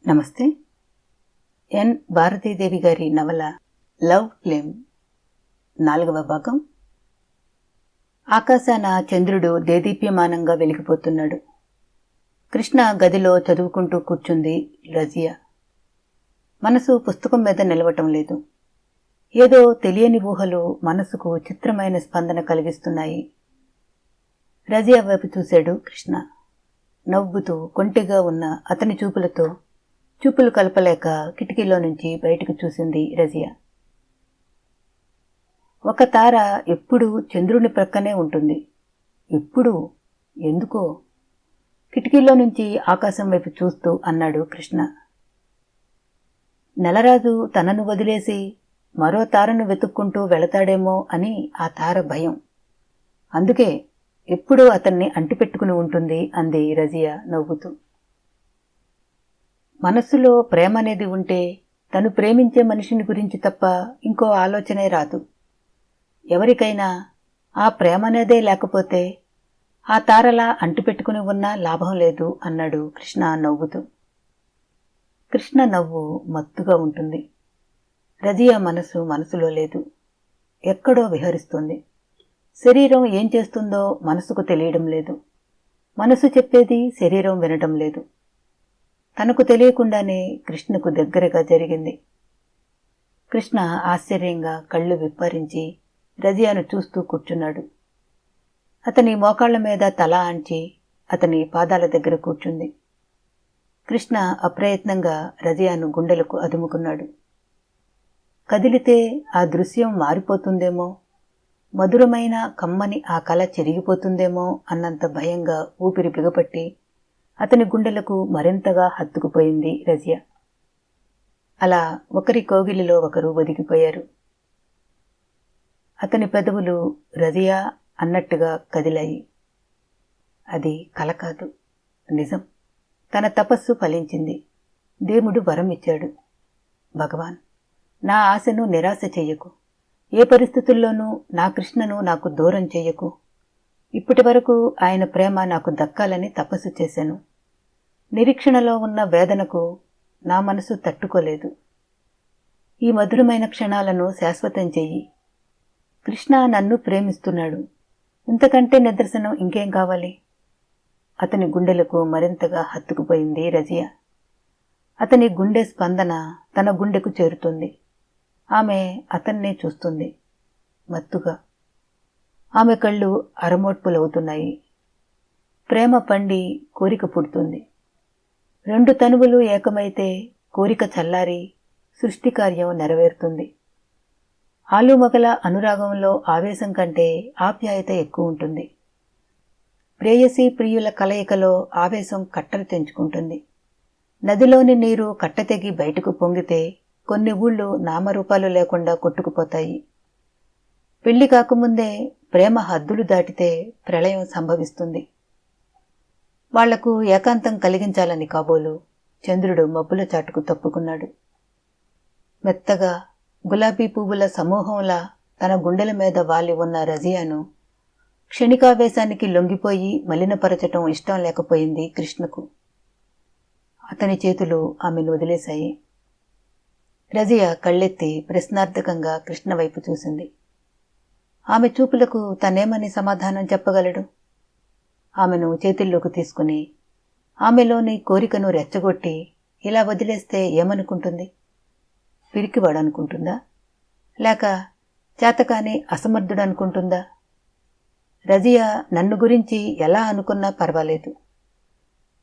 నమస్తే. ఎన్ భారతీదేవి గారి నవల లవ్ ఫ్లేమ్ 4వ భాగం. ఆకాశాన చంద్రుడు దేదీప్యమానంగా వెలిగిపోతున్నాడు. కృష్ణ గదిలో చదువుకుంటూ కూర్చుంది రజియా. మనసు పుస్తకం మీద నిలవటం లేదు. ఏదో తెలియని ఊహలు మనసుకు చిత్రమైన స్పందన కలిగిస్తున్నాయి. రజియా వైపు చూశాడు కృష్ణ. నవ్వుతూ కొంటెగా ఉన్న అతని చూపులు కలపలేక కిటికీలో నుంచి బయటకు చూసింది రజియా. ఒక తార ఎప్పుడూ చంద్రుని ప్రక్కనే ఉంటుంది. ఎప్పుడు? ఎందుకో? కిటికీలో నుంచి ఆకాశం వైపు చూస్తూ అన్నాడు కృష్ణ. నెలరాజు తనను వదిలేసి మరో తారను వెతుక్కుంటూ వెళతాడేమో అని ఆ తార భయం. అందుకే ఎప్పుడూ అతన్ని అంటిపెట్టుకుని ఉంటుంది అంది రజియా నవ్వుతూ. మనస్సులో ప్రేమ అనేది ఉంటే తను ప్రేమించే మనిషిని గురించి తప్ప ఇంకో ఆలోచనే రాదు. ఎవరికైనా ఆ ప్రేమ అనేదే లేకపోతే ఆ తారలా అంటిపెట్టుకుని ఉన్నా లాభం లేదు అన్నాడు కృష్ణ నవ్వుతూ. కృష్ణ నవ్వు మత్తుగా ఉంటుంది. రజియా మనసులో లేదు. ఎక్కడో విహరిస్తుంది. శరీరం ఏం చేస్తుందో మనసుకు తెలియడం లేదు. మనసు చెప్పేది శరీరం వినటం లేదు. తనకు తెలియకుండానే కృష్ణకు దగ్గరగా జరిగింది. కృష్ణ ఆశ్చర్యంగా కళ్ళు విప్పరించి రజియాను చూస్తూ కూర్చున్నాడు. అతని మోకాళ్ల మీద తల ఆంచి అతని పాదాల దగ్గర కూర్చుంది. కృష్ణ అప్రయత్నంగా రజియాను గుండెలకు అదుముకున్నాడు. కదిలితే ఆ దృశ్యం మారిపోతుందేమో, మధురమైన కమ్మని ఆ కల చెరిగిపోతుందేమో అన్నంత భయంగా ఊపిరి బిగపట్టి అతని గుండెలకు మరింతగా హత్తుకుపోయింది రజియా. అలా ఒకరి కోగిలిలో ఒకరు ఒదిగిపోయారు. అతని పెదవులు రజియా అన్నట్టుగా కదిలాయి. అది కల కాదు, నిజం. తన తపస్సు ఫలించింది. దేవుడు వరం ఇచ్చాడు. భగవాన్, నా ఆశను నిరాశ చెయ్యకు. ఏ పరిస్థితుల్లోనూ నా కృష్ణను నాకు దూరం చెయ్యకు. ఇప్పటి వరకు ఆయన ప్రేమ నాకు దక్కాలని తపస్సు చేశాను. నిరీక్షణలో ఉన్న వేదనకు నా మనసు తట్టుకోలేదు. ఈ మధురమైన క్షణాలను శాశ్వతం చెయ్యి. కృష్ణ నన్ను ప్రేమిస్తున్నాడు. ఇంతకంటే నిదర్శనం ఇంకేం కావాలి? అతని గుండెలకు మరింతగా హత్తుకుపోయింది రజియా. అతని గుండె స్పందన తన గుండెకు చేరుతుంది. ఆమె అతన్నే చూస్తుంది మత్తుగా. ఆమె కళ్ళు అరమోడ్పులవుతున్నాయి. ప్రేమ పండి కోరిక పుడుతుంది. రెండు తనువులు ఏకమైతే కోరిక చల్లారి సృష్టి కార్యం నెరవేరుతుంది. ఆలుమగల అనురాగంలో ఆవేశం కంటే ఆప్యాయత ఎక్కువ ఉంటుంది. ప్రేయసీ ప్రియుల కలయికలో ఆవేశం కట్టలు తెంచుకుంటుంది. నదిలోని నీరు కట్టతెగి బయటకు పొంగితే కొన్ని ఊళ్ళు నామరూపాలు లేకుండా కొట్టుకుపోతాయి. పెళ్లి కాకముందే ప్రేమ హద్దులు దాటితే ప్రళయం సంభవిస్తుంది. వాళ్లకు ఏకాంతం కలిగించాలని కాబోలు చంద్రుడు మబ్బుల చాటుకు తప్పుకున్నాడు. మెత్తగా గులాబీ పువ్వుల సమూహంలా తన గుండెల మీద వాలి ఉన్న రజియాను క్షణికావేశానికి లొంగిపోయి మలినపరచటం ఇష్టం లేకపోయింది కృష్ణకు. అతని చేతులు ఆమెను వదిలేశాయి. రజియా కళ్ళెత్తి ప్రశ్నార్థకంగా కృష్ణ వైపు చూసింది. ఆమె చూపులకు తనేమని సమాధానం చెప్పగలడు? ఆమెను చేతుల్లోకి తీసుకుని ఆమెలోని కోరికను రెచ్చగొట్టి ఇలా వదిలేస్తే ఏమనుకుంటుంది? పిరికివాడనుకుంటుందా? లేక చేతకాని అసమర్థుడనుకుంటుందా? రజియా నన్ను గురించి ఎలా అనుకున్నా పర్వాలేదు.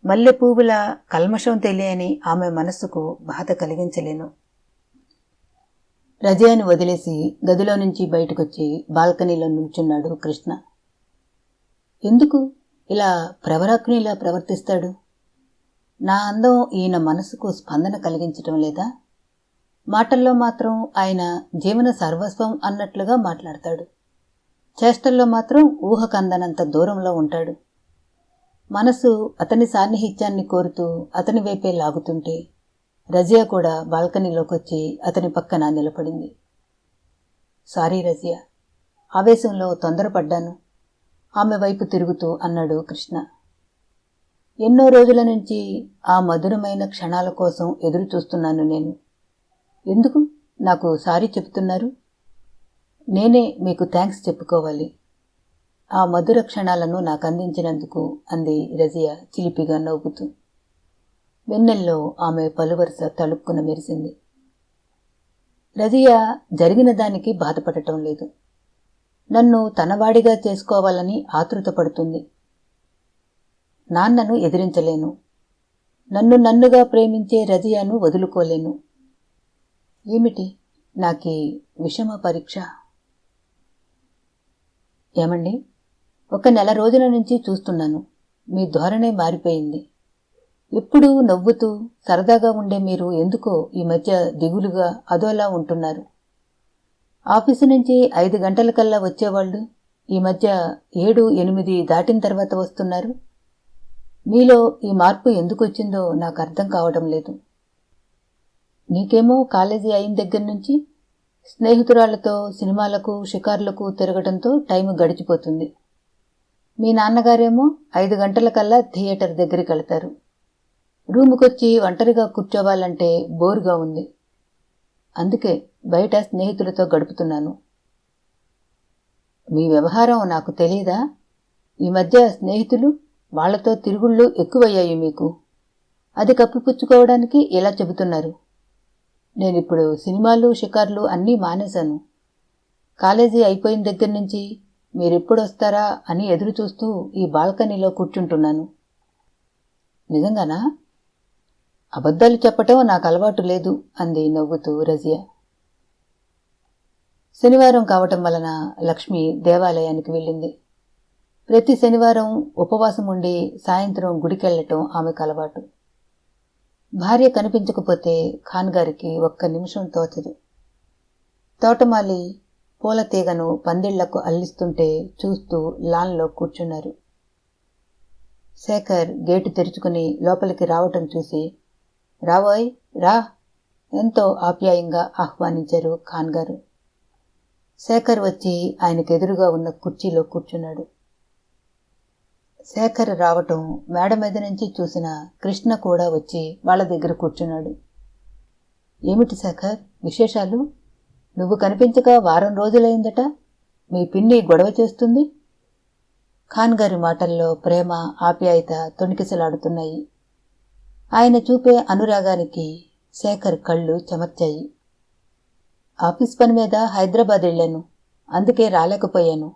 మల్లె పువ్వుల కల్మషం తెలియని ఆమె మనస్సుకు బాధ కలిగించలేను. రజియాను వదిలేసి గదిలో నుంచి బయటకొచ్చి బాల్కనీలో నిల్చున్నాడు కృష్ణ. ఎందుకు ఇలా ప్రవరాగ్నిలా ప్రవర్తిస్తాడు? నా అందం ఈయన మనసుకు స్పందన కలిగించటం లేదా? మాటల్లో మాత్రం ఆయన జీవన సర్వస్వం అన్నట్లుగా మాట్లాడతాడు. చేష్టల్లో మాత్రం ఊహకందనంత దూరంలో ఉంటాడు. మనసు అతని సాన్నిహిత్యాన్ని కోరుతూ అతని వైపే లాగుతుంటే రజియా కూడా బాల్కనీలోకొచ్చి అతని పక్కన నిలబడింది. సారీ రజియా, ఆవేశంలో తొందరపడ్డాను ఆమె వైపు తిరుగుతూ అన్నాడు కృష్ణ. ఎన్నో రోజుల నుంచి ఆ మధురమైన క్షణాల కోసం ఎదురు చూస్తున్నాను నేను. ఎందుకు నాకు సారీ చెప్తున్నారు? నేనే మీకు థ్యాంక్స్ చెప్పుకోవాలి, ఆ మధుర క్షణాలను నాకు అందించినందుకు అంది రజియా చిలిపిగా నవ్వుతూ. వెన్నెల్లో ఆమె పలువరుస తళుక్కున మెరిసింది. రజియా జరిగిన దానికి బాధపడటం లేదు. నన్ను తనవాడిగా చేసుకోవాలని ఆతృతపడుతుంది. నాన్నను ఎదిరించలేను. నన్ను నన్నుగా ప్రేమించే రజియాను వదులుకోలేను. ఏమిటి నాకీ విషమ పరీక్ష? ఏమండి, 1 నెల రోజుల నుంచి చూస్తున్నాను, మీ ధోరణే మారిపోయింది. ఎప్పుడూ నవ్వుతూ సరదాగా ఉండే మీరు ఎందుకో ఈ మధ్య దిగులుగా అదోలా ఉంటున్నారు. ఆఫీసు నుంచి 5 గంటలకల్లా వచ్చేవాళ్ళు ఈ మధ్య 7, 8 దాటిన తర్వాత వస్తున్నారు. మీలో ఈ మార్పు ఎందుకు వచ్చిందో నాకు అర్థం కావడం లేదు. నీకేమో కాలేజీ అయిన దగ్గర నుంచి స్నేహితురాళ్లతో సినిమాలకు షికార్లకు తిరగడంతో టైం గడిచిపోతుంది. మీ నాన్నగారేమో 5 గంటలకల్లా థియేటర్ దగ్గరికి వెళతారు. రూముకొచ్చి ఒంటరిగా కూర్చోవాలంటే బోరుగా ఉంది. అందుకే బయట స్నేహితులతో గడుపుతున్నాను. మీ వ్యవహారం నాకు తెలీదా? ఈ మధ్య స్నేహితులు, వాళ్లతో తిరుగుళ్ళు ఎక్కువయ్యాయి మీకు. అది కప్పిపుచ్చుకోవడానికి ఇలా చెబుతున్నారు. నేనిప్పుడు సినిమాలు షికార్లు అన్నీ మానేశాను. కాలేజీ అయిపోయిన దగ్గర నుంచి మీరెప్పుడొస్తారా అని ఎదురుచూస్తూ ఈ బాల్కనీలో కూర్చుంటున్నాను. నిజంగానా? అబద్ధాలు చెప్పటం నాకు అలవాటు లేదు అంది నవ్వుతూ రజియా. శనివారం కావటం వలన లక్ష్మి దేవాలయానికి వెళ్ళింది. ప్రతి శనివారం ఉపవాసం ఉండి సాయంత్రం గుడికెళ్లటం ఆమెకు అలవాటు. భార్య కనిపించకపోతే ఖాన్గారికి 1 నిమిషం తోచదు. తోటమాలి పూల తీగను పందిళ్లకు అల్లిస్తుంటే చూస్తూ లాన్లో కూర్చున్నారు. శేఖర్ గేటు తెరుచుకుని లోపలికి రావటం చూసి, రావోయ్ రా, ఎంతో ఆప్యాయంగా ఆహ్వానించారు ఖాన్గారు. శేఖర్ వచ్చి ఆయనకెదురుగా ఉన్న కుర్చీలో కూర్చున్నాడు. శేఖర్ రావటం మేడ మీద నుంచి చూసిన కృష్ణ కూడా వచ్చి వాళ్ల దగ్గర కూర్చున్నాడు. ఏమిటి శేఖర్ విశేషాలు? నువ్వు కనిపించక వారం రోజులైందట. మీ పిన్ని గొడవ చేస్తుంది. ఖాన్గారి మాటల్లో ప్రేమ ఆప్యాయత తొణికిసలాడుతున్నాయి. ఆయన చూపే అనురాగానికి శేఖర్ కళ్ళు చెమర్చాయి. ఆఫీస్ పని మీద హైదరాబాద్ వెళ్ళాను, అందుకే రాలేకపోయాను.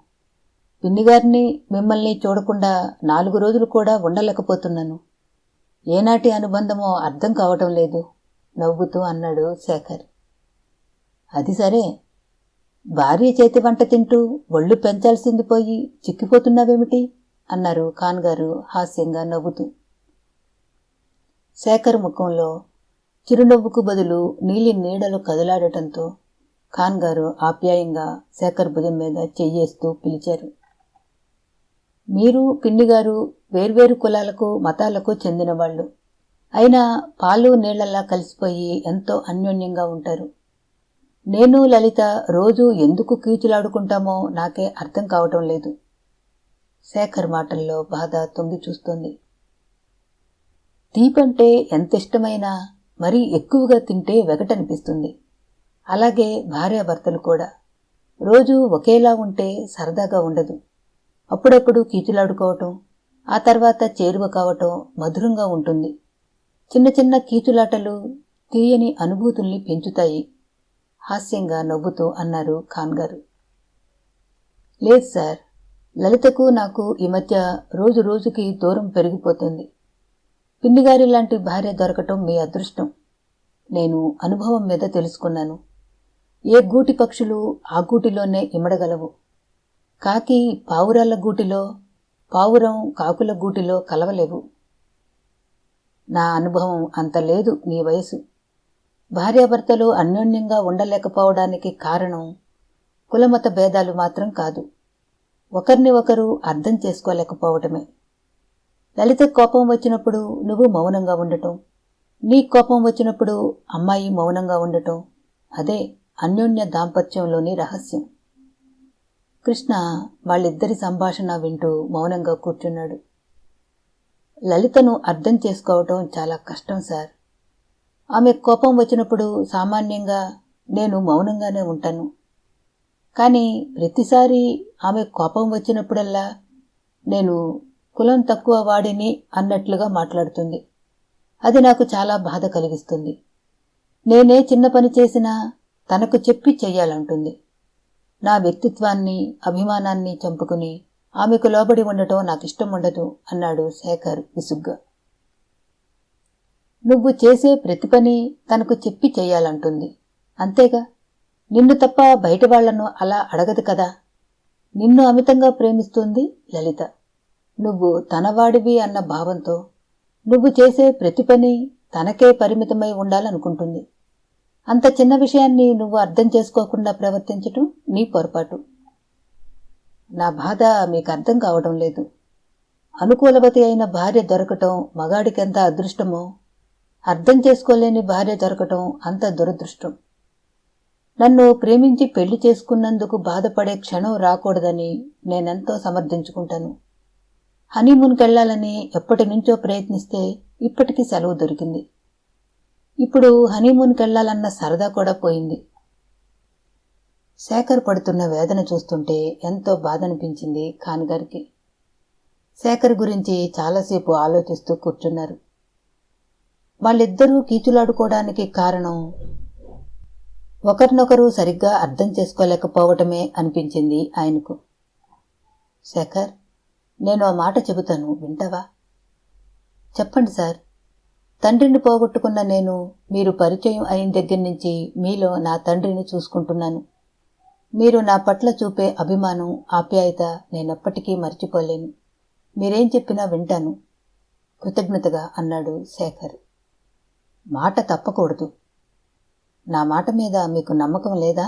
పిన్నిగారిని మిమ్మల్ని చూడకుండా 4 రోజులు కూడా ఉండలేకపోతున్నాను. ఏనాటి అనుబంధమో అర్థం కావటం లేదు నవ్వుతూ అన్నాడు శేఖర్. అది సరే, భార్య చేతి వంట తింటూ ఒళ్ళు పెంచాల్సింది పోయి చిక్కిపోతున్నావేమిటి అన్నారు ఖాన్గారు హాస్యంగా నవ్వుతూ. శేఖర్ ముఖంలో చిరునవ్వుకు బదులు నీలి నీడలు కదలాడటంతో ఖాన్గారు ఆప్యాయంగా శేఖర్ భుజం మీద చెయ్యేస్తూ పిలిచారు. మీరు పిన్నిగారు వేర్వేరు కులాలకు మతాలకు చెందినవాళ్లు. అయినా పాలు నీళ్లలా కలిసిపోయి ఎంతో అన్యోన్యంగా ఉంటారు. నేను లలిత రోజూ ఎందుకు కీచులాడుకుంటామో నాకే అర్థం కావటం లేదు. శేఖర్ మాటల్లో బాధ తొంగి చూస్తోంది. తీపంటే ఎంతిష్టమైనా మరీ ఎక్కువగా తింటే వెగటనిపిస్తుంది. అలాగే భార్యాభర్తలు కూడా రోజూ ఒకేలా ఉంటే సరదాగా ఉండదు. అప్పుడప్పుడు కీచులాడుకోవటం, ఆ తర్వాత చేరువ కావటం మధురంగా ఉంటుంది. చిన్న చిన్న కీచులాటలు తీయని అనుభూతుల్ని పెంచుతాయి హాస్యంగా నవ్వుతూ అన్నారు ఖాన్గారు. లేదు సార్, లలితకు నాకు ఈ మధ్య రోజు రోజుకి దూరం పెరిగిపోతుంది. పిన్నిగారి లాంటి భార్య దొరకటం మీ అదృష్టం. నేను అనుభవం మీద తెలుసుకున్నాను. ఏ గూటి పక్షులు ఆ గూటిలోనే ఇమడగలవు. కాకి పావురాల గూటిలో, పావురం కాకుల గూటిలో కలవలేవు. నా అనుభవం అంత లేదు నీ వయసు. భార్యాభర్తలు అన్యోన్యంగా ఉండలేకపోవడానికి కారణం కులమత భేదాలు మాత్రం కాదు, ఒకరిని ఒకరు అర్థం చేసుకోలేకపోవటమే. లలిత కోపం వచ్చినప్పుడు నువ్వు మౌనంగా ఉండటం, నీ కోపం వచ్చినప్పుడు అమ్మాయి మౌనంగా ఉండటం, అదే అన్యోన్య దాంపత్యంలోని రహస్యం. కృష్ణ వాళ్ళిద్దరి సంభాషణ వింటూ మౌనంగా కూర్చున్నాడు. లలితను అర్థం చేసుకోవటం చాలా కష్టం సార్. ఆమె కోపం వచ్చినప్పుడు సామాన్యంగా నేను మౌనంగానే ఉంటాను. కానీ ప్రతిసారి ఆమె కోపం వచ్చినప్పుడల్లా నేను కులం తక్కువ వాడిని అన్నట్లుగా మాట్లాడుతుంది. అది నాకు చాలా బాధ కలిగిస్తుంది. నేనే చిన్న పని చేసినా తనకు చెప్పి చెయ్యాలంటుంది. నా వ్యక్తిత్వాన్ని, అభిమానాన్ని చంపుకుని ఆమెకు లోబడి ఉండటం నాకిష్టం ఉండదు అన్నాడు శేఖర్ విసుగ్గా. నువ్వు చేసే ప్రతి పని తనకు చెప్పి చెయ్యాలంటుంది. అంతేగా, నిన్ను తప్ప బయట వాళ్లను అలా అడగదు కదా. నిన్ను అమితంగా ప్రేమిస్తుంది లలిత. నువ్వు తనవాడివి అన్న భావంతో నువ్వు చేసే ప్రతి పని తనకే పరిమితమై ఉండాలనుకుంటుంది. అంత చిన్న విషయాన్ని నువ్వు అర్థం చేసుకోకుండా ప్రవర్తించటం నీ పొరపాటు. నా బాధ మీకు అర్థం కావడం లేదు. అనుకూలవతి అయిన భార్య దొరకటం మగాడికెంత అదృష్టమో, అర్థం చేసుకోలేని భార్య దొరకటం అంత దురదృష్టం. నన్ను ప్రేమించి పెళ్లి చేసుకున్నందుకు బాధపడే క్షణం రాకూడదని నేనెంతో సమర్థించుకుంటాను. హనీమూన్కెళ్లాలని ఎప్పటి నుంచో ప్రయత్నిస్తే ఇప్పటికీ సెలవు దొరికింది. ఇప్పుడు హనీమూన్కెళ్లాలన్న సరదా కూడా పోయింది. శేఖర్ పడుతున్న వేదన చూస్తుంటే ఎంతో బాధనిపించింది ఖాన్ గారికి. శేఖర్ గురించి చాలాసేపు ఆలోచిస్తూ కూర్చున్నారు. వాళ్ళిద్దరూ కీచులాడుకోవడానికి కారణం ఒకరినొకరు సరిగ్గా అర్థం చేసుకోలేకపోవటమే అనిపించింది ఆయనకు. శేఖర్, నేను ఆ మాట చెబుతాను, వింటావా? చెప్పండి సార్. తండ్రిని పోగొట్టుకున్న నేను మీరు పరిచయం అయిన దగ్గర నుంచి మీలో నా తండ్రిని చూసుకుంటున్నాను. మీరు నా పట్ల చూపే అభిమానం, ఆప్యాయత నేనెప్పటికీ మర్చిపోలేను. మీరేం చెప్పినా వింటాను కృతజ్ఞతగా అన్నాడు శేఖర్. మాట తప్పకూడదు. నా మాట మీద మీకు నమ్మకం లేదా?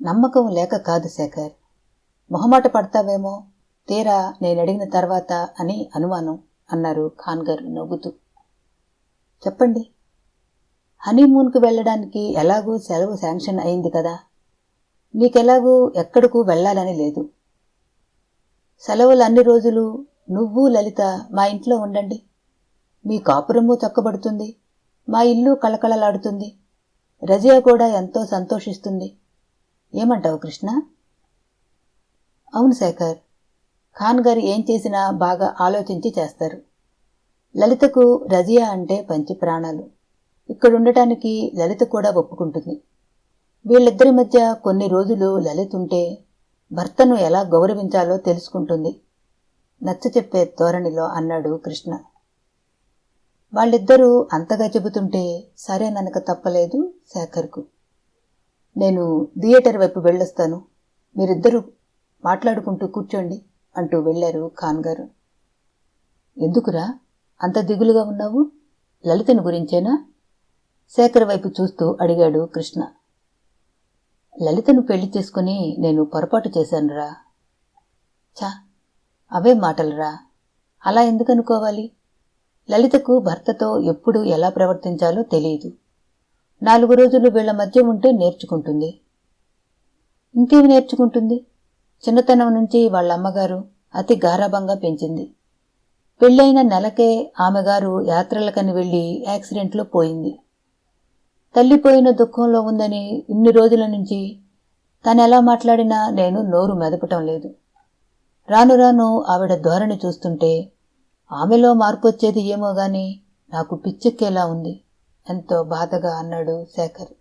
నమ్మకం లేక కాదు శేఖర్, మొహమాట పడతావేమో తీరా నేనడిగిన తర్వాత అని అనుమానం అన్నారు ఖాన్ గారు నవ్వుతూ. చెప్పండి. హనీమూన్కు వెళ్లడానికి ఎలాగూ సెలవు శాంక్షన్ అయింది కదా. నీకెలాగూ ఎక్కడకు వెళ్లాలని లేదు. సెలవులు అన్ని రోజులు నువ్వు లలిత మా ఇంట్లో ఉండండి. మీ కాపురము చక్కబడుతుంది, మా ఇల్లు కళకళలాడుతుంది. రజియా కూడా ఎంతో సంతోషిస్తుంది. ఏమంటావు కృష్ణ? అవును శేఖర్, ఖాన్ గారు ఏం చేసినా బాగా ఆలోచించి చేస్తారు. లలితకు రజియా అంటే పంచి ప్రాణాలు. ఇక్కడుండటానికి లలిత కూడా ఒప్పుకుంటుంది. వీళ్ళిద్దరి మధ్య కొన్ని రోజులు లలిత ఉంటే భర్తను ఎలా గౌరవించాలో తెలుసుకుంటుంది నచ్చచెప్పే ధోరణిలో అన్నాడు కృష్ణ. వాళ్ళిద్దరూ అంతగా చెబుతుంటే సరేననక తప్పలేదు శేఖర్కు. నేను థియేటర్ వైపు వెళ్ళొస్తాను, మీరిద్దరూ మాట్లాడుకుంటూ కూర్చోండి అంటూ వెళ్లారు ఖాన్ గారు. ఎందుకురా అంత దిగులుగా ఉన్నావు? లలితను గురించేనా? శేఖర్ వైపు చూస్తూ అడిగాడు కృష్ణ. లలితను పెళ్లి చేసుకుని నేను పొరపాటు చేశానురా. చా, అవే మాటలురా. అలా ఎందుకనుకోవాలి? లలితకు భర్తతో ఎప్పుడు ఎలా ప్రవర్తించాలో తెలియదు. 4 రోజులు వీళ్ల మధ్య ఉంటే నేర్చుకుంటుంది. ఇంకేమి నేర్చుకుంటుంది? చిన్నతనం నుంచి వాళ్ళమ్మగారు అతి గారాబంగా పెంచింది. పెళ్ళైన నెలకే ఆమెగారు యాత్రలకని వెళ్లి యాక్సిడెంట్లో పోయింది. తల్లిపోయిన దుఃఖంలో ఉందని ఇన్ని రోజుల నుంచి తనెలా మాట్లాడినా నేను నోరు మెదపటం లేదు. రాను రాను ఆవిడ ధోరణి చూస్తుంటే ఆమెలో మార్పు వచ్చేది ఏమో గాని నాకు పిచ్చెక్కేలా ఉంది ఎంతో బాధగా అన్నాడు శేఖర్.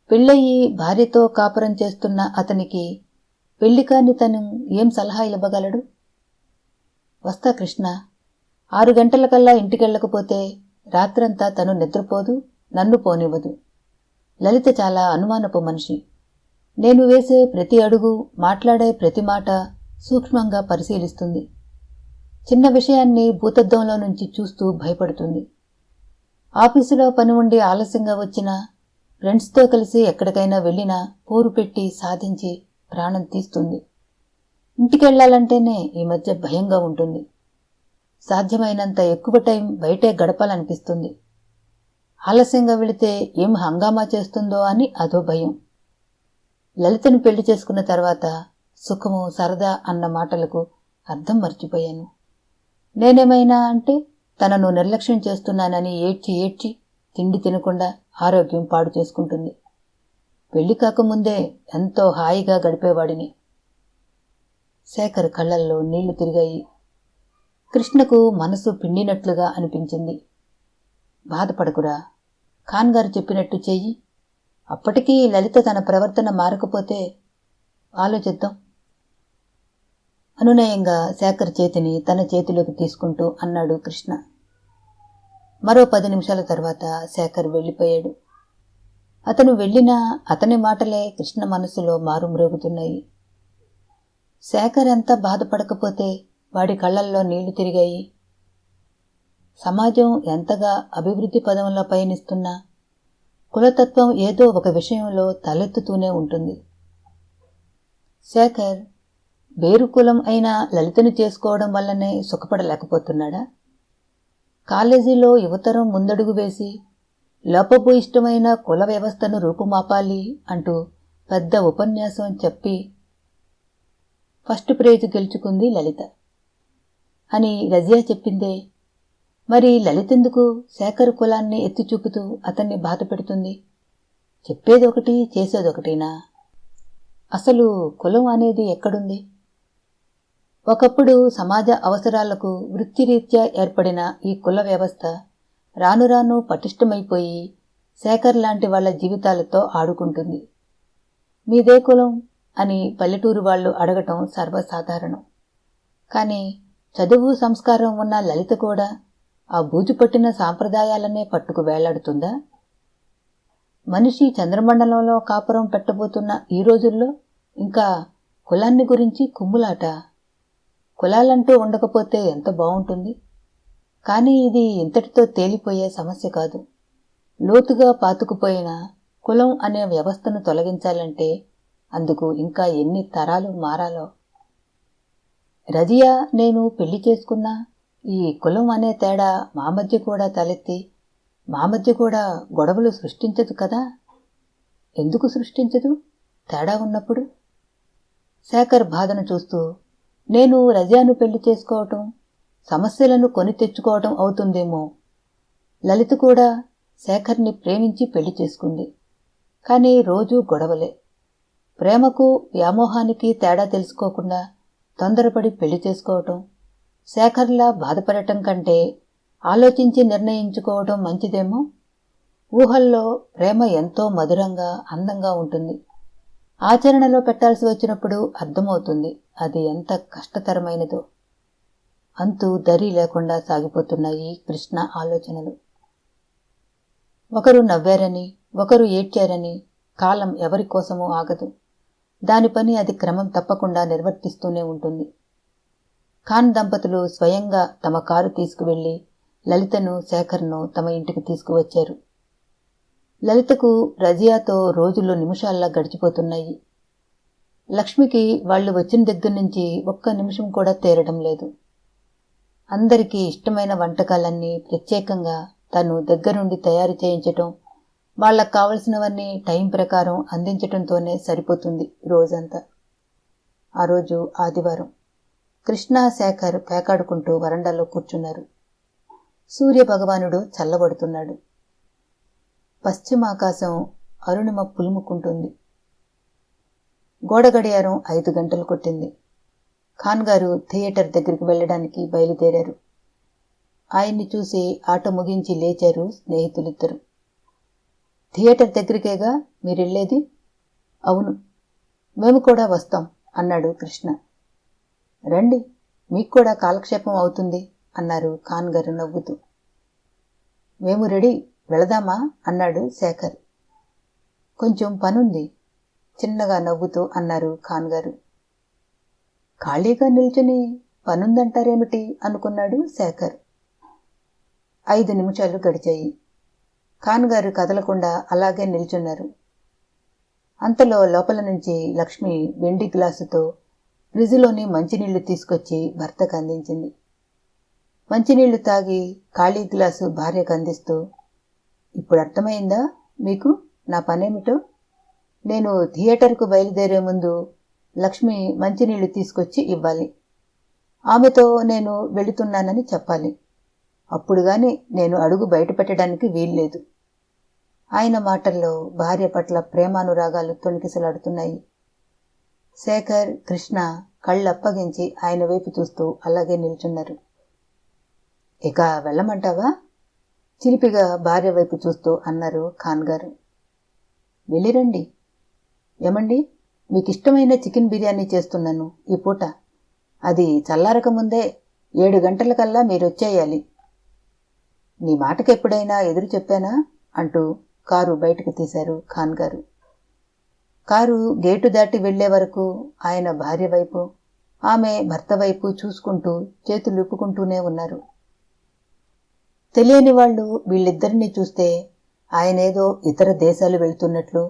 పెళ్ళయి భార్యతో కాపురం చేస్తున్న అతనికి పెళ్లి కాని తను ఏం సలహా ఇవ్వగలడు? వస్తా కృష్ణ. 6 గంటలకల్లా ఇంటికెళ్ళకపోతే రాత్రంతా తను నిద్రపోదు, నన్ను పోనివ్వదు. లలిత చాలా అనుమానపు మనిషి. నేను వేసే ప్రతి అడుగు, మాట్లాడే ప్రతి మాట సూక్ష్మంగా పరిశీలిస్తుంది. చిన్న విషయాన్ని భూతద్దంలో నుంచి చూస్తూ భయపడుతుంది. ఆఫీసులో పని ఉండి ఆలస్యంగా వచ్చినా, ఫ్రెండ్స్తో కలిసి ఎక్కడికైనా వెళ్ళినా పోరు పెట్టి సాధించి ప్రాణం తీస్తుంది. ఇంటికెళ్లాలంటేనే ఈ మధ్య భయంగా ఉంటుంది. సాధ్యమైనంత ఎక్కువ టైం బయటే గడపాలనిపిస్తుంది. ఆలస్యంగా వెళితే ఏం హంగామా చేస్తుందో అని అదో భయం. లలితను పెళ్లి చేసుకున్న తర్వాత సుఖము, సరదా అన్న మాటలకు అర్థం మర్చిపోయాను. నేనేమైనా అంటే తనను నిర్లక్ష్యం చేస్తున్నానని ఏడ్చి ఏడ్చి తిండి తినకుండా ఆరోగ్యం పాడు చేసుకుంటుంది. పెళ్లి కాకముందే ఎంతో హాయిగా గడిపేవాడిని. శేఖర్ కళ్ళల్లో నీళ్లు తిరిగాయి. కృష్ణకు మనసు పిండినట్లుగా అనిపించింది. బాధపడకురా, ఖాన్గారు చెప్పినట్టు చెయ్యి. అప్పటికీ లలిత తన ప్రవర్తన మారకపోతే ఆలోచిద్దాం. అనునయంగా శేఖర్ చేతిని తన చేతిలోకి తీసుకుంటూ అన్నాడు కృష్ణ. మరో 10 నిమిషాల తర్వాత శేఖర్ వెళ్ళిపోయాడు. అతను వెళ్ళినా అతని మాటలే కృష్ణ మనసులో మారుమ్రోగుతున్నాయి. శేఖర్ ఎంత బాధపడకపోతే వాడి కళ్లల్లో నీళ్లు తిరిగాయి. సమాజం ఎంతగా అభివృద్ధి పదంలో పయనిస్తున్నా కులతత్వం ఏదో ఒక విషయంలో తలెత్తుతూనే ఉంటుంది. శేఖర్ వేరు కులం అయిన లలితను చేసుకోవడం వల్లనే సుఖపడలేకపోతున్నాడా? కాలేజీలో యువతరం ముందడుగు వేసి లోపభూయిష్టమైన కుల వ్యవస్థను రూపుమాపాలి అంటూ పెద్ద ఉపన్యాసం చెప్పి ఫస్ట్ ప్రైజ్ గెలుచుకుంది లలిత అని రజియా చెప్పిందే. మరి లలితెందుకు శేఖర్ కులాన్ని ఎత్తిచూపుతూ అతన్ని బాధ పెడుతుంది? చెప్పేదొకటి చేసేదొకటినా? అసలు కులం అనేది ఎక్కడుంది? ఒకప్పుడు సమాజ అవసరాలకు వృత్తిరీత్యా ఏర్పడిన ఈ కుల వ్యవస్థ రాను రాను పటిష్టమైపోయి శేఖర్ లాంటి వాళ్ల జీవితాలతో ఆడుకుంటుంది. మీదే కులం అని పల్లెటూరు వాళ్లు అడగటం సర్వసాధారణం. కానీ చదువు సంస్కారం ఉన్న లలిత కూడా ఆ బూజుపట్టిన సాంప్రదాయాలనే పట్టుకు వేలాడుతుందా? మనిషి చంద్రమండలంలో కాపురం పెట్టబోతున్న ఈ రోజుల్లో ఇంకా కులాన్ని గురించి కుమ్ములాట. కులాలంటూ ఉండకపోతే ఎంత బావుంటుంది. కానీ ఇది ఇంతటితో తేలిపోయే సమస్య కాదు. లోతుగా పాతుకుపోయిన కులం అనే వ్యవస్థను తొలగించాలంటే అందుకు ఇంకా ఎన్ని తరాలు మారాలో. రజియా నేను పెళ్లి చేసుకున్నా ఈ కులం అనే తేడా మా మధ్య కూడా తలెత్తి మా మధ్య కూడా గొడవలు సృష్టించదు కదా? ఎందుకు సృష్టించదు తేడా ఉన్నప్పుడు? శేఖర్ బాధను చూస్తూ, నేను రజియాను పెళ్లి చేసుకోవటం సమస్యలను కొని తెచ్చుకోవటం అవుతుందేమో. లలిత కూడా శేఖర్ని ప్రేమించి పెళ్లి చేసుకుంది. కానీ రోజూ గొడవలే. ప్రేమకు వ్యామోహానికి తేడా తెలుసుకోకుండా తొందరపడి పెళ్లి చేసుకోవటం, శేఖర్లా బాధపడటం కంటే ఆలోచించి నిర్ణయించుకోవటం మంచిదేమో. ఊహల్లో ప్రేమ ఎంతో మధురంగా అందంగా ఉంటుంది. ఆచరణలో పెట్టాల్సి వచ్చినప్పుడు అర్థమవుతుంది అది ఎంత కష్టతరమైనదో. అంతూ దరి లేకుండా సాగిపోతున్నాయి కృష్ణ ఆలోచనలు. ఒకరు నవ్వారని ఒకరు ఏడ్చారని కాలం ఎవరికోసమూ ఆగదు. దాని పని అది క్రమం తప్పకుండా నిర్వర్తిస్తూనే ఉంటుంది. ఖాన్ దంపతులు స్వయంగా తమ కారు తీసుకువెళ్లి లలితను శేఖర్ను తమ ఇంటికి తీసుకువచ్చారు. లలితకు రజియాతో రోజులు నిమిషాల్లా గడిచిపోతున్నాయి. లక్ష్మికి వాళ్లు వచ్చిన దగ్గర నుంచి ఒక్క నిమిషం కూడా తేరడం లేదు. అందరికీ ఇష్టమైన వంటకాలన్నీ ప్రత్యేకంగా తను దగ్గరుండి తయారు చేయించటం, వాళ్లకు కావలసినవన్నీ టైం ప్రకారం అందించటంతోనే సరిపోతుంది రోజంతా. ఆ రోజు ఆదివారం. కృష్ణ శేఖర్ పేకాడుకుంటూ వరండాలో కూర్చున్నారు. సూర్యభగవానుడు చల్లబడుతున్నాడు. పశ్చిమాకాశం అరుణిమ పులుముకుంటుంది. గోడ గడియారం 5 గంటలు కొట్టింది. ఖాన్ గారు థియేటర్ దగ్గరికి వెళ్లడానికి బయలుదేరారు. ఆయన్ని చూసి ఆట ముగించి లేచారు స్నేహితులిద్దరు. థియేటర్ దగ్గరికేగా మీరెళ్లేది? అవును, మేము కూడా వస్తాం అన్నాడు కృష్ణ. రండి, మీకు కూడా కాలక్షేపం అవుతుంది అన్నారు ఖాన్ గారు నవ్వుతూ. మేము రెడీ, వెళదామా అన్నాడు శేఖర్. కొంచెం పనుంది చిన్నగా నవ్వుతూ అన్నారు ఖాన్ గారు. ఖాళీగా నిల్చుని పనుందంటారేమిటి అనుకున్నాడు శేఖర్. 5 నిమిషాలు గడిచాయి. ఖాన్ గారు కదలకుండా అలాగే నిల్చున్నారు. అంతలో లోపల నుంచి లక్ష్మి వెండి గ్లాసుతో ఫ్రిజ్లోని మంచినీళ్లు తీసుకొచ్చి భర్తకు అందించింది. మంచినీళ్లు తాగి ఖాళీ గ్లాసు భార్యకు అందిస్తూ, ఇప్పుడు అర్థమైందా మీకు నా పనేమిటో? నేను థియేటర్కు బయలుదేరే ముందు లక్ష్మి మంచినీళ్లు తీసుకొచ్చి ఇవ్వాలి. ఆమెతో నేను వెళుతున్నానని చెప్పాలి. అప్పుడు గాని నేను అడుగు బయటపెట్టడానికి వీల్లేదు. ఆయన మాటల్లో భార్య పట్ల ప్రేమానురాగాలు తొణికిసలాడుతున్నాయి. శేఖర్, కృష్ణ కళ్ళప్పగించి ఆయన వైపు చూస్తూ అలాగే నిల్చున్నారు. ఇక వెళ్ళమంటావా? చిలిపిగా భార్య వైపు చూస్తూ అన్నారు ఖాన్ గారు. వెళ్ళిరండి. ఏమండి, మీకిష్టమైన చికెన్ బిర్యానీ చేస్తున్నాను ఈ పూట. అది చల్లారకముందే 7 గంటలకల్లా మీరొచ్చేయాలి. నీ మాటకెప్పుడైనా ఎదురు చెప్పానా అంటూ కారు బయటకు తీశారు ఖాన్ గారు. కారు గేటు దాటి వెళ్లే వరకు ఆయన భార్య వైపు, ఆమె భర్త వైపు చూసుకుంటూ చేతులుప్పుకుంటూనే ఉన్నారు. తెలియని వాళ్ళు వీళ్ళిద్దరినీ చూస్తే ఆయనేదో ఇతర దేశాలు వెళ్తున్నట్లు,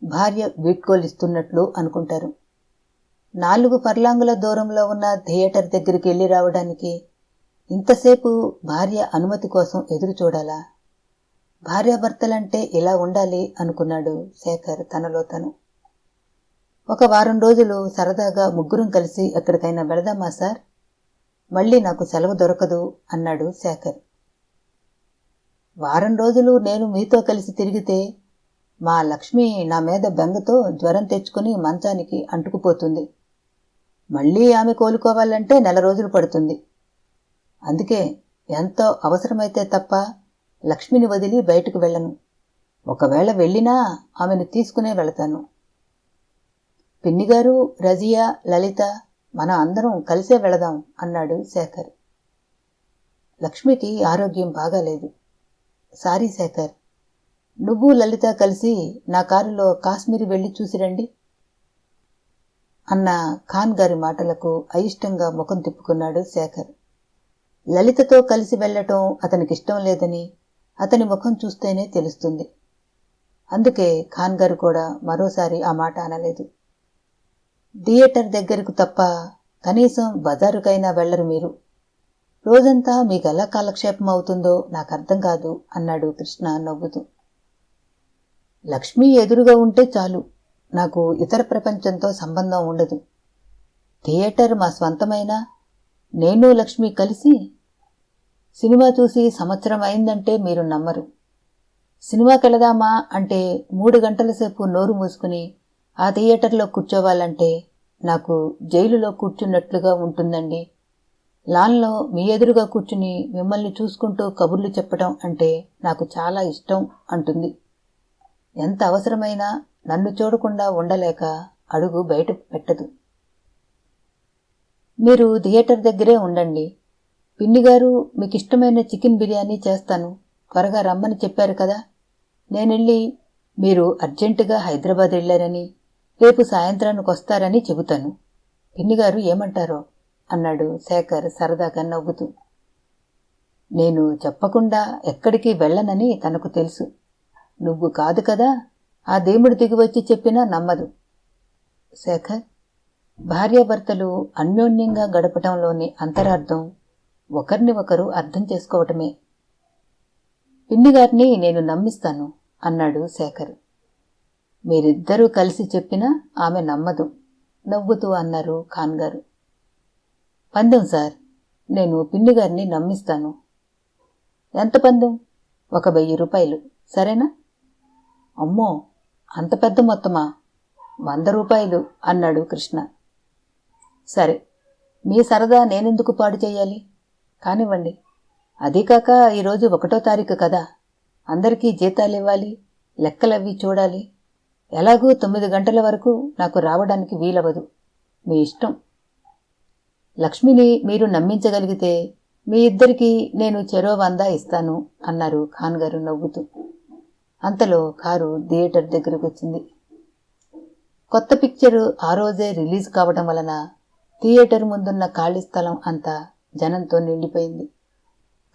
భార్య వీడ్కోలిస్తున్నట్లు అనుకుంటారు. 4 ఫర్లాంగుల దూరంలో ఉన్న థియేటర్ దగ్గరికి వెళ్ళి రావడానికి ఇంతసేపు భార్య అనుమతి కోసం ఎదురు చూడాలా? భార్యాభర్తలంటే ఇలా ఉండాలి అనుకున్నాడు శేఖర్ తనలో తను. ఒక వారం రోజులు సరదాగా ముగ్గురం కలిసి ఎక్కడికైనా వెళదామా సార్? మళ్ళీ నాకు సెలవు దొరకదు అన్నాడు శేఖర్. వారం రోజులు నేను మీతో కలిసి తిరిగితే మా లక్ష్మి నా మీద బెంగతో జ్వరం తెచ్చుకుని మంచానికి అంటుకుపోతుంది. మళ్ళీ ఆమె కోలుకోవాలంటే 1 నెల రోజులు పడుతుంది. అందుకే ఎంతో అవసరమైతే తప్ప లక్ష్మిని వదిలి బయటకు వెళ్ళను. ఒకవేళ వెళ్ళినా ఆమెను తీసుకునే వెళతాను. పిన్నిగారు, రజియా, లలిత మన అందరం కలిసే వెళదాం అన్నాడు శేఖర్. లక్ష్మికి ఆరోగ్యం బాగాలేదు. సారీ శేఖర్, నువ్వు లలిత కలిసి నా కారులో కాశ్మీర్ వెళ్ళి చూసిరండి అన్న ఖాన్ గారి మాటలకు అయిష్టంగా ముఖం తిప్పుకున్నాడు శేఖర్. లలితతో కలిసి వెళ్లటం అతనికిష్టం లేదని అతని ముఖం చూస్తేనే తెలుస్తుంది. అందుకే ఖాన్ గారు కూడా మరోసారి ఆ మాట అనలేదు. థియేటర్ దగ్గరకు తప్ప కనీసం బజారుకైనా వెళ్లరు మీరు. రోజంతా మీకెలా కాలక్షేపం అవుతుందో నాకర్థం కాదు అన్నాడు కృష్ణ నవ్వుతూ. లక్ష్మి ఎదురుగా ఉంటే చాలు, నాకు ఇతర ప్రపంచంతో సంబంధం ఉండదు. థియేటర్ మా స్వంతమైనా నేను లక్ష్మి కలిసి సినిమా చూసి సంవత్సరం అయిందంటే మీరు నమ్మరు. సినిమాకెళదామా అంటే 3 గంటల సేపు నోరు మూసుకుని ఆ థియేటర్లో కూర్చోవాలంటే నాకు జైలులో కూర్చున్నట్లుగా ఉంటుందండి. లాన్లో మీ ఎదురుగా కూర్చుని మిమ్మల్ని చూసుకుంటూ కబుర్లు చెప్పడం అంటే నాకు చాలా ఇష్టం అంటుంది. ఎంత అవసరమైనా నన్ను చూడకుండా ఉండలేక అడుగు బయట పెట్టదు. మీరు థియేటర్ దగ్గరే ఉండండి. పిన్నిగారు మీకిష్టమైన చికెన్ బిర్యానీ చేస్తాను, త్వరగా రమ్మని చెప్పారు కదా. నేనెళ్ళి మీరు అర్జెంటుగా హైదరాబాద్ వెళ్ళారని, రేపు సాయంత్రానికి వస్తారని చెబుతాను. పిన్నిగారు ఏమంటారో అన్నాడు శేఖర్ సరదాగా నవ్వుతూ. నేను చెప్పకుండా ఎక్కడికి వెళ్ళనని తనకు తెలుసు. నువ్వు కాదు కదా, ఆ దేవుడు దిగివచ్చి చెప్పినా నమ్మదు. శేఖర్, భార్యాభర్తలు అన్యోన్యంగా గడపటంలోని అంతరార్థం ఒకరిని ఒకరు అర్థం చేసుకోవటమే. పిన్నిగారిని నేను నమ్మిస్తాను అన్నాడు శేఖర్. మీరిద్దరూ కలిసి చెప్పినా ఆమె నమ్మదు నవ్వుతూ అన్నారు ఖాన్ గారు. పందెం సార్, నేను పిన్నిగారిని నమ్మిస్తాను. ఎంత పందెం? 1000 రూపాయలు, సరేనా? అమ్మో, అంత పెద్ద మొత్తమా? 100 రూపాయలు అన్నాడు కృష్ణ. సరే, మీ సరదా నేనెందుకు పాడు చేయాలి? కానివ్వండి. అదీకాక ఈరోజు 1వ తారీఖు కదా, అందరికీ జీతాలివ్వాలి, లెక్కలవి చూడాలి. ఎలాగూ 9 గంటల వరకు నాకు రావడానికి వీలవదు. మీ ఇష్టం. లక్ష్మిని మీరు నమ్మించగలిగితే మీ ఇద్దరికీ నేను చెరో 100 ఇస్తాను అన్నారు ఖాన్ గారు నవ్వుతూ. అంతలో కారు థియేటర్ దగ్గరకు వచ్చింది. కొత్త పిక్చరు ఆ రోజే రిలీజ్ కావడం వలన థియేటర్ ముందున్న ఖాళీ స్థలం అంతా జనంతో నిండిపోయింది.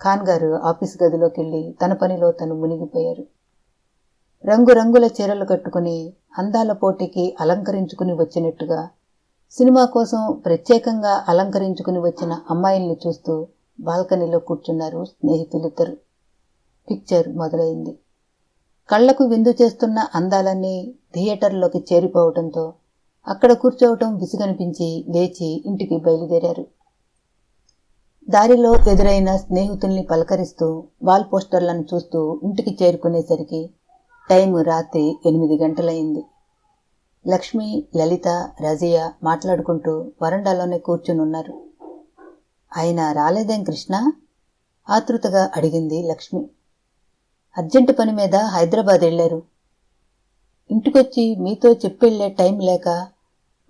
ఖాన్ గారు ఆఫీసు గదిలోకెళ్ళి తన పనిలో తను మునిగిపోయారు. రంగురంగుల చీరలు కట్టుకుని అందాల పోటీకి అలంకరించుకుని వచ్చినట్టుగా సినిమా కోసం ప్రత్యేకంగా అలంకరించుకుని వచ్చిన అమ్మాయిల్ని చూస్తూ బాల్కనీలో కూర్చున్నారు స్నేహితులిద్దరు. పిక్చర్ మొదలైంది. కళ్లకు విందు చేస్తున్న అందాలన్నీ థియేటర్లోకి చేరిపోవటంతో అక్కడ కూర్చోవటం విసుగనిపించి లేచి ఇంటికి బయలుదేరారు. దారిలో ఎదురైన స్నేహితుల్ని పలకరిస్తూ వాల్ పోస్టర్లను చూస్తూ ఇంటికి చేరుకునేసరికి టైము రాత్రి 8 గంటలయింది. లక్ష్మి, లలిత, రజియ మాట్లాడుకుంటూ వరండాలోనే కూర్చునున్నారు. ఆయన రాలేదేం కృష్ణ? ఆతృతగా అడిగింది లక్ష్మి. అర్జెంటు పని మీద హైదరాబాద్ వెళ్లారు. ఇంటికొచ్చి మీతో చెప్పెళ్లే టైం లేక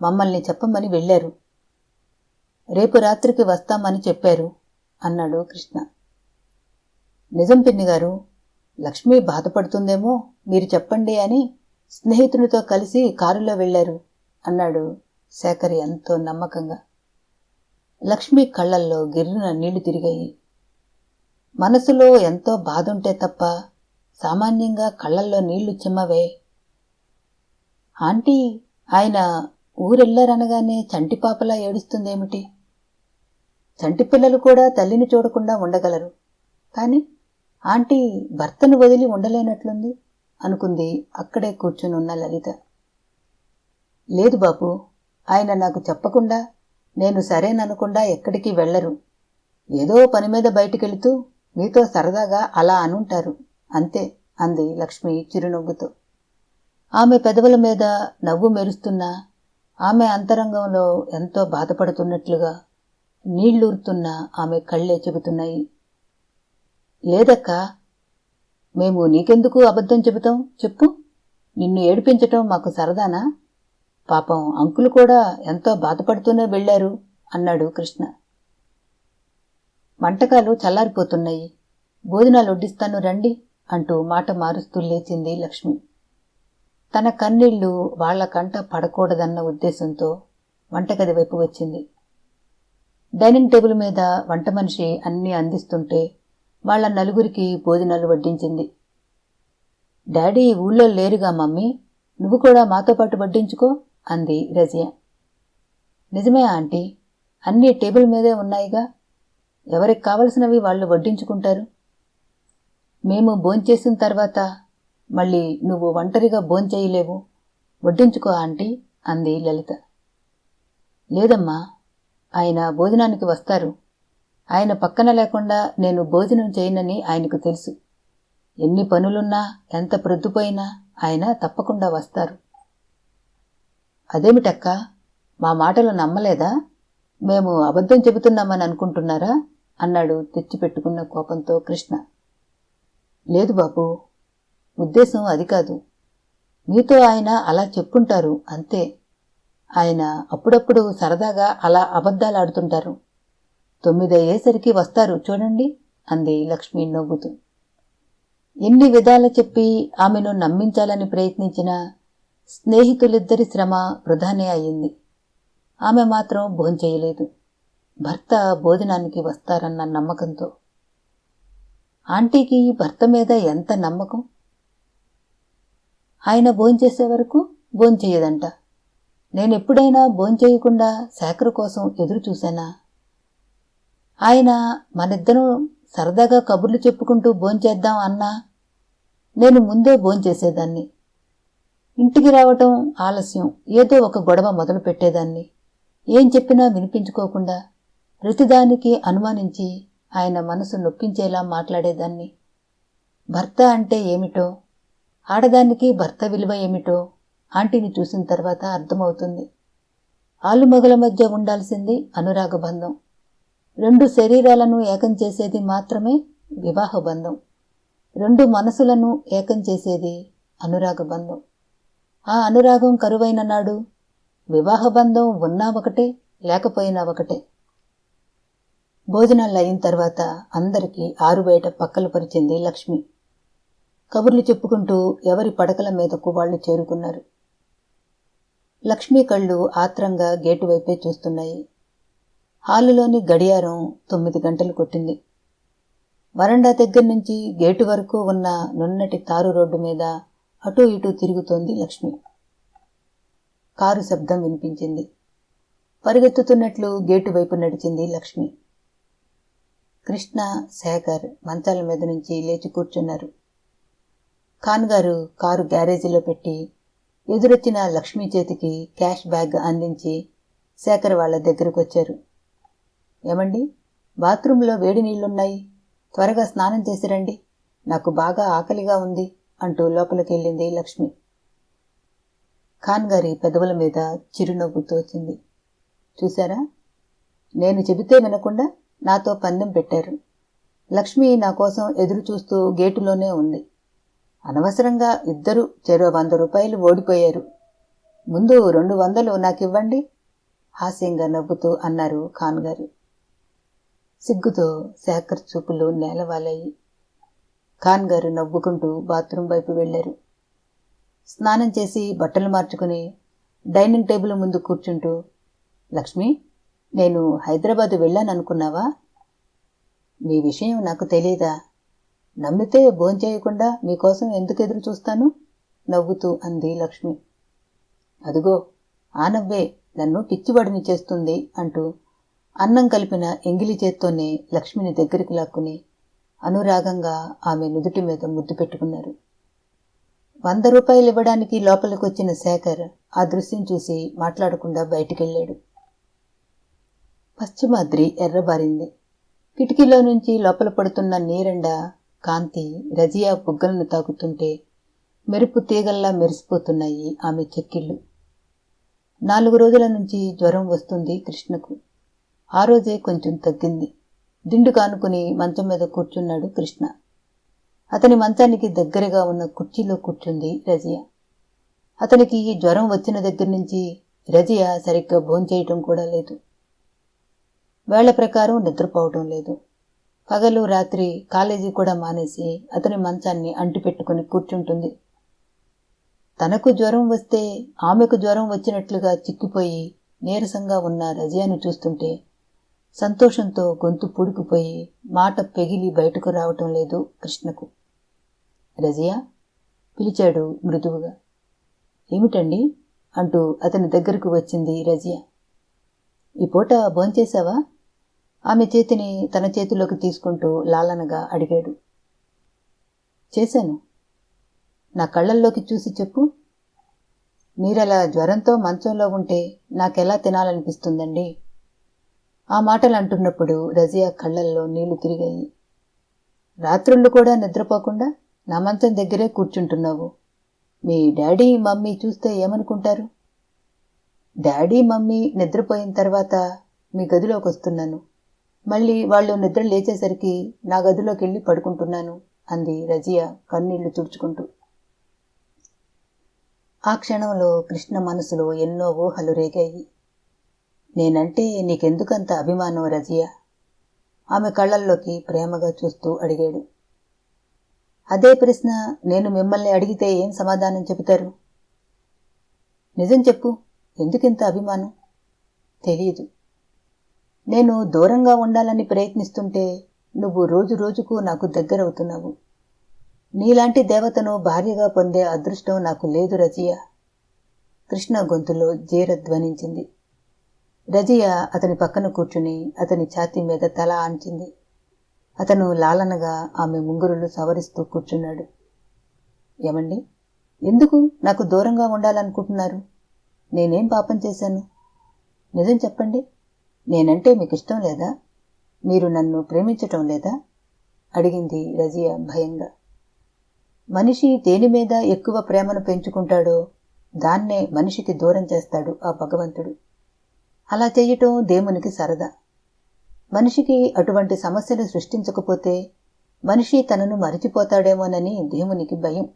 మమ్మల్ని చెప్పమని వెళ్లారు. రేపు రాత్రికి వస్తామని చెప్పారు అన్నాడు కృష్ణ. నిజం పిన్నిగారు, లక్ష్మి బాధపడుతుందేమో, మీరు చెప్పండి అని స్నేహితునితో కలిసి కారులో వెళ్లారు అన్నాడు శేఖర్ ఎంతో నమ్మకంగా. లక్ష్మి కళ్లల్లో గిర్రున నీళ్లు తిరిగాయి. మనసులో ఎంతో బాధుంటే తప్ప సామాన్యంగా కళ్లల్లో నీళ్లు చిమ్మవే. ఆంటీ, ఆయన ఊరెళ్లారనగానే చంటిపాపలా ఏడుస్తుందేమిటి? చంటిపిల్లలు కూడా తల్లిని చూడకుండా ఉండగలరు, కాని ఆంటీ భర్తను వదిలి ఉండలేనట్లుంది అనుకుంది అక్కడే కూర్చునున్న లలిత. లేదు బాబు, ఆయన నాకు చెప్పకుండా, నేను సరేననకుండా ఎక్కడికి వెళ్లరు. ఏదో పని మీద బయటికెళుతూ మీతో సరదాగా అలా అనుంటారు అంతే అంది లక్ష్మి చిరునవ్వుతో. ఆమె పెదవుల మీద నవ్వు మెరుస్తున్నా ఆమె అంతరంగంలో ఎంతో బాధపడుతున్నట్లుగా నీళ్లూరుతున్న ఆమె కళ్ళే చెబుతున్నాయి. లేదక్కా, మేము నీకెందుకు అబద్ధం చెబుతాం చెప్పు? నిన్ను ఏడిపించటం మాకు సరదానా? పాపం అంకులు కూడా ఎంతో బాధపడుతూనే వెళ్లారు అన్నాడు కృష్ణ. వంటకాలు చల్లారిపోతున్నాయి, భోజనాలు వడ్డిస్తాను రండి అంటూ మాట మారుస్తూ లేచింది లక్ష్మి. తన కన్నీళ్లు వాళ్ల కంట పడకూడదన్న ఉద్దేశంతో వంటగది వైపు వచ్చింది. డైనింగ్ టేబుల్ మీద వంట మనిషి అన్నీ అందిస్తుంటే వాళ్ల నలుగురికి భోజనాలు వడ్డించింది. డాడీ ఊళ్ళో లేరుగా మమ్మీ, నువ్వు కూడా మాతో పాటు వడ్డించుకో అంది రజియా. నిజమే ఆంటీ, అన్నీ టేబుల్ మీదే ఉన్నాయిగా, ఎవరికి కావలసినవి వాళ్ళు వడ్డించుకుంటారు. మేము భోంచేసిన తర్వాత మళ్ళీ నువ్వు ఒంటరిగా భోంచేయలేవు, వడ్డించుకో ఆంటీ అంది లలిత. లేదమ్మా, ఆయన భోజనానికి వస్తారు. ఆయన పక్కన లేకుండా నేను భోజనం చేయనని ఆయనకు తెలుసు. ఎన్ని పనులున్నా, ఎంత ప్రొద్దుపోయినా ఆయన తప్పకుండా వస్తారు. అదేమిటక్కా, మా మాటలు నమ్మలేదా? మేము అబద్ధం చెబుతున్నామని అనుకుంటున్నారా అన్నాడు తెచ్చిపెట్టుకున్న కోపంతో కృష్ణ. లేదు బాబు, ఉద్దేశం అది కాదు. మీతో ఆయన అలా చెప్పుంటారు అంతే. ఆయన అప్పుడప్పుడు సరదాగా అలా అబద్ధాలాడుతుంటారు. 9 అయ్యేసరికి వస్తారు చూడండి అంది లక్ష్మి నవ్వుతూ. ఎన్ని విధాల చెప్పి ఆమెను నమ్మించాలని ప్రయత్నించినా స్నేహితులిద్దరి శ్రమ వృధానే అయింది. ఆమె మాత్రం భోంచేయలేదు, భర్త భోజనానికి వస్తారన్న నమ్మకంతో. ఆంటీకి భర్త మీద ఎంత నమ్మకం! ఆయన భోంచేసే వరకు భోంచేయదంట. నేనెప్పుడైనా భోంచేయకుండా శేఖర్ కోసం ఎదురు చూశానా? ఆయన మనిద్దరం సరదాగా కబుర్లు చెప్పుకుంటూ భోంచేద్దాం అన్నా నేను ముందే భోంచేసేదాన్ని. ఇంటికి రావటం ఆలస్యం, ఏదో ఒక గొడవ మొదలు పెట్టేదాన్ని. ఏం చెప్పినా వినిపించుకోకుండా ప్రతిదానికి అనుమానించి ఆయన మనసు నొప్పించేలా మాట్లాడేదాన్ని. భర్త అంటే ఏమిటో, ఆడదానికి భర్త విలువ ఏమిటో ఆంటీని చూసిన తర్వాత అర్థమవుతుంది. ఆలుమగల మధ్య ఉండాల్సింది అనురాగబంధం. 2 శరీరాలను ఏకం చేసేది మాత్రమే వివాహబంధం. 2 మనసులను ఏకం చేసేది అనురాగబంధం. ఆ అనురాగం కరువైన నాడు వివాహబంధం ఉన్నా ఒకటే, లేకపోయినా ఒకటే. భోజనాలు అయిన తర్వాత అందరికీ ఆరుబయట పక్కలు పరిచింది లక్ష్మి. కబుర్లు చెప్పుకుంటూ ఎవరి పడకల మీదకు వాళ్లు చేరుకున్నారు. లక్ష్మి కళ్ళు ఆత్రంగా గేటు వైపే చూస్తున్నాయి. హాలులోని గడియారం 9 గంటలు కొట్టింది. వరండా దగ్గర నుంచి గేటు వరకు ఉన్న నున్నటి తారు రోడ్డు మీద అటూ ఇటూ తిరుగుతోంది లక్ష్మి. కారు శబ్దం వినిపించింది. పరిగెత్తుతున్నట్లు గేటు వైపు నడిచింది లక్ష్మి. కృష్ణ, శేఖర్ మంచాల మీద నుంచి లేచి కూర్చున్నారు. ఖాన్గారు కారు గ్యారేజీలో పెట్టి ఎదురొచ్చిన లక్ష్మీ చేతికి క్యాష్ బ్యాగ్ అందించి శేఖర్ వాళ్ల దగ్గరకు వచ్చారు. ఏమండి, బాత్రూంలో వేడి నీళ్లున్నాయి, త్వరగా స్నానం చేసి రండి, నాకు బాగా ఆకలిగా ఉంది అంటూ లోపలికెళ్ళింది లక్ష్మి. ఖాన్ గారి పెదవుల మీద చిరునవ్వు తోచింది. చూశారా, నేను చెబితే వినకుండా నాతో పందెం పెట్టారు. లక్ష్మి నా కోసం ఎదురు చూస్తూ గేటులోనే ఉంది. అనవసరంగా ఇద్దరు చెరో 100 రూపాయలు ఓడిపోయారు. ముందు 200 నాకివ్వండి హాస్యంగా నవ్వుతూ అన్నారు ఖాన్ గారు. సిగ్గుతో శేఖర్ చూపులు నేలవాలాయి. ఖాన్ గారు నవ్వుకుంటూ బాత్రూం వైపు వెళ్లారు. స్నానం చేసి బట్టలు మార్చుకుని డైనింగ్ టేబుల్ ముందు కూర్చుంటూ, లక్ష్మి, నేను హైదరాబాదు వెళ్ళాననుకున్నావా? మీ విషయం నాకు తెలీదా? నమ్మితే భోంచేయకుండా మీకోసం ఎందుకు ఎదురు చూస్తాను నవ్వుతూ అంది లక్ష్మి. అదుగో ఆ నవ్వే నన్ను పిచ్చివాడిని చేస్తుంది అంటూ అన్నం కలిపిన ఎంగిలి చేత్తోనే లక్ష్మిని దగ్గరికి లాక్కుని అనురాగంగా ఆమె నుదుటి మీద ముద్దు పెట్టుకున్నారు. 100 రూపాయలు ఇవ్వడానికి లోపలికొచ్చిన శేఖర్ ఆ దృశ్యం చూసి మాట్లాడకుండా బయటికెళ్ళాడు. పశ్చిమాద్రి ఎర్రబారింది. కిటికీలో నుంచి లోపల పడుతున్న నీరెండ కాంతి రజియా బుగ్గలను తాకుతుంటే మెరుపు తీగల్లా మెరిసిపోతున్నాయి ఆమె చెక్కిళ్ళు. 4 రోజుల నుంచి జ్వరం వస్తుంది కృష్ణకు. ఆ రోజే కొంచెం తగ్గింది. దిండు కానుకుని మంచం మీద కూర్చున్నాడు కృష్ణ. అతని మంచానికి దగ్గరగా ఉన్న కుర్చీలో కూర్చుంది రజియా. అతనికి జ్వరం వచ్చిన దగ్గర నుంచి రజియా సరిగ్గా భోంచేయటం కూడా లేదు. వేళ ప్రకారం నిద్రపోవటం లేదు. పగలు రాత్రి కాలేజీ కూడా మానేసి అతని మంచాన్ని అంటిపెట్టుకుని కూర్చుంటుంది. తనకు జ్వరం వస్తే ఆమెకు జ్వరం వచ్చినట్లుగా చిక్కిపోయి నీరసంగా ఉన్న రజియాను చూస్తుంటే సంతోషంతో గొంతు పూడుకుపోయి మాట పెగిలి బయటకు రావటం లేదు కృష్ణకు. రజియా పిలిచాడు మృదువుగా. ఏమిటండి అంటూ అతని దగ్గరకు వచ్చింది రజియా. ఈ పూట భోంచేశావా? ఆమె చేతిని తన చేతిలోకి తీసుకుంటూ లాలనగా అడిగాడు. చేశాను. నా కళ్ళల్లోకి చూసి చెప్పు. మీరలా జ్వరంతో మంచంలో ఉంటే నాకెలా తినాలనిపిస్తుందండి? ఆ మాటలు అంటున్నప్పుడు రజియా కళ్ళల్లో నీళ్లు తిరిగాయి. రాత్రుళ్ళు కూడా నిద్రపోకుండా నా మంచం దగ్గరే కూర్చుంటున్నావు. మీ డాడీ మమ్మీ చూస్తే ఏమనుకుంటారు? డాడీ మమ్మీ నిద్రపోయిన తర్వాత మీ గదిలోకి వస్తున్నాను. మళ్ళీ వాళ్ళు నిద్ర లేచేసరికి నా గదిలోకి వెళ్ళి పడుకుంటున్నాను అంది రజియా కన్నీళ్లు తుడుచుకుంటూ. ఆ క్షణంలో కృష్ణ మనసులో ఎన్నో ఊహలు రేగాయి. నేనంటే నీకెందుకంత అభిమానం రజియా? ఆమె కళ్ళల్లోకి ప్రేమగా చూస్తూ అడిగాడు. అదే ప్రశ్న నేను మిమ్మల్ని అడిగితే ఏం సమాధానం చెబుతారు? నిజం చెప్పు, ఎందుకింత అభిమానం? తెలియదు. నేను దూరంగా ఉండాలని ప్రయత్నిస్తుంటే నువ్వు రోజు రోజుకు నాకు దగ్గరవుతున్నావు. నీలాంటి దేవతను భార్యగా పొందే అదృష్టం నాకు లేదు రజియా. కృష్ణ గొంతులో జీర ధ్వనించింది. రజియా అతని పక్కన కూర్చుని అతని ఛాతీ మీద తల ఆంచింది. అతను లాలనగా ఆమె ముంగురులు సవరిస్తూ కూర్చున్నాడు. ఏమండి, ఎందుకు నాకు దూరంగా ఉండాలనుకుంటున్నారు? నేనేం పాపం చేశాను? నిజం చెప్పండి. నేనంటే మీకు ఇష్టం లేదా? మీరు నన్ను ప్రేమించటం లేదా? అడిగింది రజియా భయంగా. మనిషి దేని మీద ఎక్కువ ప్రేమను పెంచుకుంటాడో దాన్నే మనిషికి దూరం చేస్తాడు ఆ భగవంతుడు. అలా చెయ్యటం దేవునికి సరదా. మనిషికి అటువంటి సమస్యలు సృష్టించకపోతే మనిషి తనను మరిచిపోతాడేమోనని దేవునికి భయం.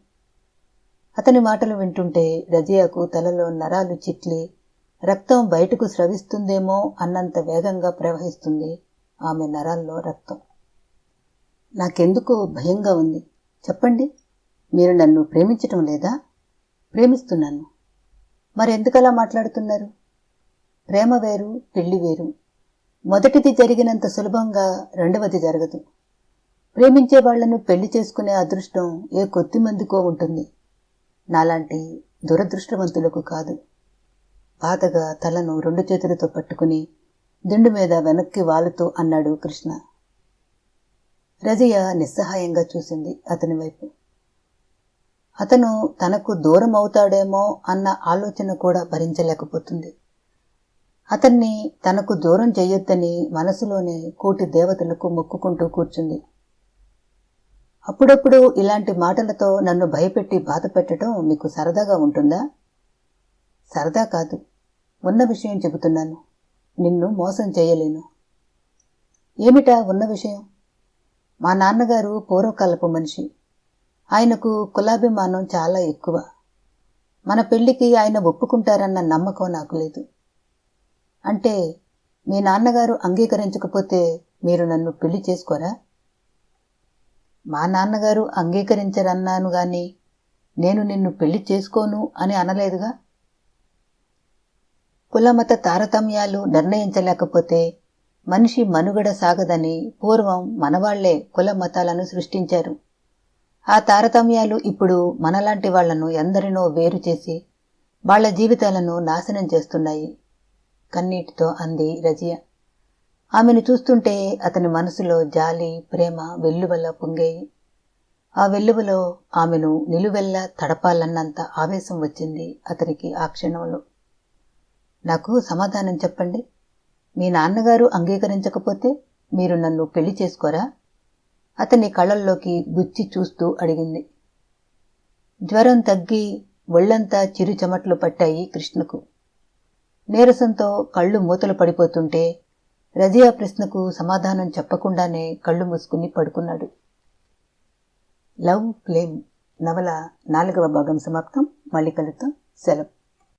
అతని మాటలు వింటుంటే రజియాకు తలలో నరాలు చిట్లి రక్తం బయటకు స్రవిస్తుందేమో అన్నంత వేగంగా ప్రవహిస్తుంది ఆమె నరాల్లో రక్తం. నాకెందుకో భయంగా ఉంది. చెప్పండి, మీరు నన్ను ప్రేమించటం లేదా? ప్రేమిస్తున్నాను. మరెందుకలా మాట్లాడుతున్నారు? ప్రేమ వేరు, పెళ్లి వేరు. మొదటిది జరిగినంత సులభంగా రెండవది జరగదు. ప్రేమించే వాళ్లను పెళ్లి చేసుకునే అదృష్టం ఏ కొద్దిమందికో ఉంటుంది. నాలాంటి దురదృష్టవంతులకు కాదు. బాధగా తలను 2 చేతులతో పట్టుకుని దిండు మీద వెనక్కి వాలుతూ అన్నాడు కృష్ణ. రజియా నిస్సహాయంగా చూసింది అతని వైపు. అతను తనకు దూరం అవుతాడేమో అన్న ఆలోచన కూడా భరించలేకపోతుంది. అతన్ని తనకు దూరం చెయ్యొద్దని మనసులోనే కోటి దేవతలకు మొక్కుకుంటూ కూర్చుంది. అప్పుడప్పుడు ఇలాంటి మాటలతో నన్ను భయపెట్టి బాధ పెట్టడం మీకు సరదాగా ఉంటుందా? సరదా కాదు, ఉన్న విషయం చెబుతున్నాను. నిన్ను మోసం చేయలేను. ఏమిటా ఉన్న విషయం? మా నాన్నగారు పూర్వకాలపు మనిషి. ఆయనకు కులాభిమానం చాలా ఎక్కువ. మన పెళ్లికి ఆయన ఒప్పుకుంటారన్న నమ్మకం నాకు లేదు. అంటే మీ నాన్నగారు అంగీకరించకపోతే మీరు నన్ను పెళ్లి చేసుకోరా? మా నాన్నగారు అంగీకరించరన్నాను గాని నేను నిన్ను పెళ్లి చేసుకోను అని అనలేదుగా. కులమత తారతమ్యాలు నిర్ణయించలేకపోతే మనిషి మనుగడ సాగదని పూర్వం మనవాళ్లే కుల మతాలను సృష్టించారు. ఆ తారతమ్యాలు ఇప్పుడు మనలాంటి వాళ్లను ఎందరినో వేరు చేసి వాళ్ల జీవితాలను నాశనం చేస్తున్నాయి, కన్నీటితో అంది రజియా. ఆమెను చూస్తుంటే అతని మనసులో జాలి, ప్రేమ వెల్లువలా పొంగాయి. ఆ వెల్లువలో ఆమెను నిలువెల్లా తడపాలన్నంత ఆవేశం వచ్చింది అతనికి ఆ క్షణంలో. నాకు సమాధానం చెప్పండి. మీ నాన్నగారు అంగీకరించకపోతే మీరు నన్ను పెళ్లి చేసుకోరా? అతని కళ్ళల్లోకి గుచ్చి చూస్తూ అడిగింది. జ్వరం తగ్గి ఒళ్లంతా చిరు చెమట్లు పట్టాయి కృష్ణకు. నీరసంతో కళ్ళు మూతలు పడిపోతుంటే రజియా ప్రశ్నకు సమాధానం చెప్పకుండానే కళ్ళు మూసుకుని పడుకున్నాడు. లవ్ ఫ్లేమ్ నవల 4వ భాగం సమాప్తం. మళ్ళీ కలుద్దాం. సెలవు.